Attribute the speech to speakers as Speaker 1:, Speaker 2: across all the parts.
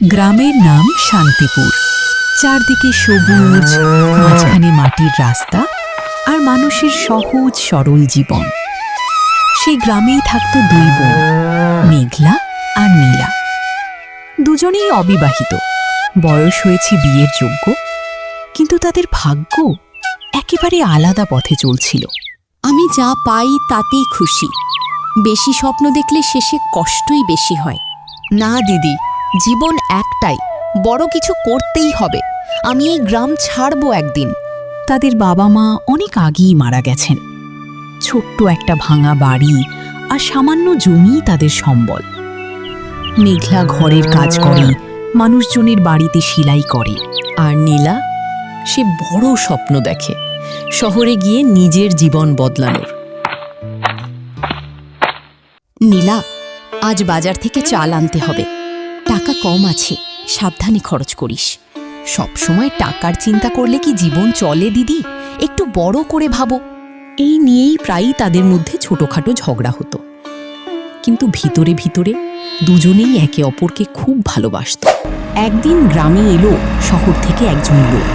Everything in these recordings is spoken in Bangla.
Speaker 1: গ্রামের নাম শান্তিপুর। চারদিকে সবুজ, মাঝখানে মাটির রাস্তা আর মানুষের সহজ সরল জীবন। সেই গ্রামেই থাকতো দুই বোন, মেঘলা আর নীলা। দুজনেই অবিবাহিত, বয়স হয়েছে বিয়ের যোগ্য, কিন্তু তাদের ভাগ্য একেবারে আলাদা পথে চলছিল।
Speaker 2: আমি যা পাই তাতেই খুশি। বেশি স্বপ্ন দেখলে শেষে কষ্টই বেশি হয়। না দিদি, জীবন একটাই, বড় কিছু করতেই হবে। আমি এই গ্রাম ছাড়বো একদিন।
Speaker 1: তাদের বাবা মা অনেক আগেই মারা গেছেন। ছোট্ট একটা ভাঙা বাড়ি আর সামান্য জমি তাদের সম্বল। মেঘলা ঘরের কাজ করে, মানুষজনের বাড়িতে সেলাই করে।
Speaker 2: আর নীলা, সে বড় স্বপ্ন দেখে, শহরে গিয়ে নিজের জীবন বদলানোর। নীলা, আজ বাজার থেকে চাল আনতে হবে। টাকা কম আছে, সাবধানে খরচ করিস। সবসময় টাকার চিন্তা করলে কি জীবন চলে দিদি? একটু বড় করে ভাবো।
Speaker 1: এই নিয়েই প্রায়ই তাদের মধ্যে ছোটখাটো ঝগড়া হতো, কিন্তু ভিতরে ভিতরে দুজনেই একে অপরকে খুব ভালোবাসত।
Speaker 2: একদিন গ্রামে এলো শহর থেকে একজন লোক।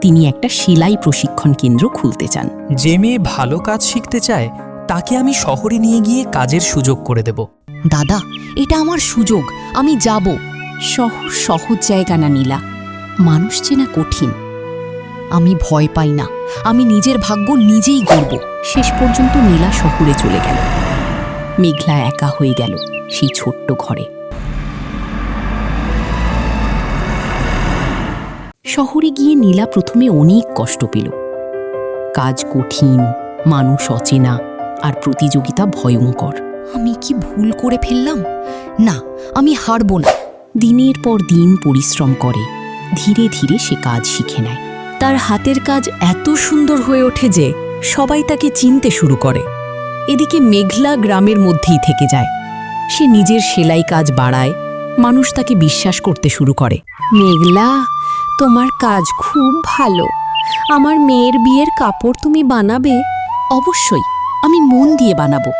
Speaker 2: তিনি একটা সেলাই প্রশিক্ষণ কেন্দ্র খুলতে চান।
Speaker 3: যে মেয়ে ভালো কাজ শিখতে চায় তাকে আমি শহরে নিয়ে গিয়ে কাজের সুযোগ করে দেব।
Speaker 2: দাদা, এটা আমার সুযোগ, আমি যাব। শহর সহজ জায়গা না নীলা, মানুষ চেনা কঠিন। আমি ভয় পাই না, আমি নিজের ভাগ্য নিজেই গড়ব।
Speaker 1: শেষ পর্যন্ত নীলা শহরে চলে গেল। মেঘলা একা হয়ে গেল সেই ছোট্ট ঘরে।
Speaker 2: শহরে গিয়ে নীলা প্রথমে অনেক কষ্ট পেল। কাজ কঠিন, মানুষ অচেনা, আর প্রতিযোগিতা ভয়ঙ্কর। আমি কি ভুল করে ফেললাম? না, আমি হারব না।
Speaker 1: দিনের পর দিন পরিশ্রম করে, ধীরে ধীরে সে কাজ শিখে নেয়।
Speaker 2: তার হাতের কাজ এত সুন্দর হয়ে ওঠে যে সবাই তাকে চিনতে শুরু করে।
Speaker 1: এদিকে মেঘলা গ্রামের মধ্যেই থেকে যায়। সে নিজের সেলাই কাজ বাড়ায়, মানুষ তাকে বিশ্বাস করতে শুরু করে।
Speaker 2: মেঘলা, তোমার কাজ খুব ভালো। আমার মেয়ের বিয়ের কাপড় তুমি বানাবে?
Speaker 1: অবশ্যই, আমি মন দিয়ে বানাবো।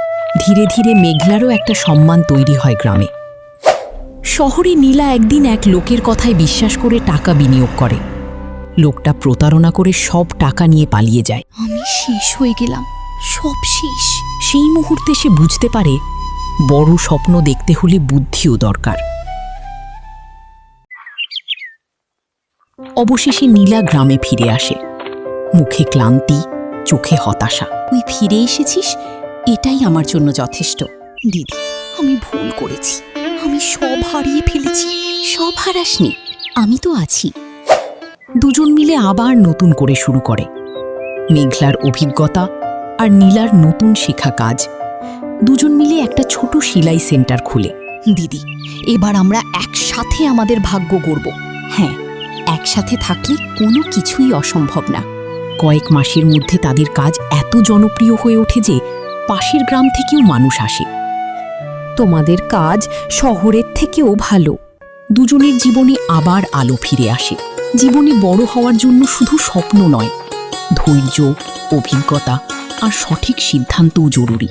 Speaker 1: ধীরে ধীরে মেঘলারও একটা সম্মান তৈরি হয় গ্রামে। শহরে নীলা একদিন এক লোকের কথায় বিশ্বাস করে টাকা বিনিয়োগ করে। লোকটা প্রতারণা করে সব টাকা নিয়ে পালিয়ে যায়।
Speaker 2: আমি শেষ হয়ে গেলাম, সব শেষ।
Speaker 1: সেই মুহূর্তে সে বুঝতে পারে বড় স্বপ্ন দেখতে হলে বুদ্ধিও দরকার। অবশেষে নীলা গ্রামে ফিরে আসে, মুখে ক্লান্তি, চোখে হতাশা।
Speaker 2: তুই ফিরে এসেছিস, এটাই আমার জন্য যথেষ্ট। দিদি, আমি ভুল করেছি, আমি সব হারিয়ে ফেলেছি।
Speaker 1: সব হারাসনি, আমি তো আছি। দুজন মিলে আবার নতুন করে শুরু করে। মেঘলার অভিজ্ঞতা আর নীলার নতুন শেখা কাজ, দুজন মিলে একটা ছোট সেলাই সেন্টার খুলে।
Speaker 2: দিদি, এবার আমরা একসাথে আমাদের ভাগ্য গড়ব।
Speaker 1: হ্যাঁ, একসাথে থাকলে কোনো কিছুই অসম্ভব না। কয়েক মাসের মধ্যে তাদের কাজ এত জনপ্রিয় হয়ে ওঠে যে পাশের গ্রাম থেকেও মানুষ আসে।
Speaker 2: তোমাদের কাজ শহরের থেকেও ভালো।
Speaker 1: দুজনের জীবনে আবার আলো ফিরে আসে। জীবনে বড় হওয়ার জন্য শুধু স্বপ্ন নয়, ধৈর্য, অভিজ্ঞতা আর সঠিক সিদ্ধান্তও জরুরি।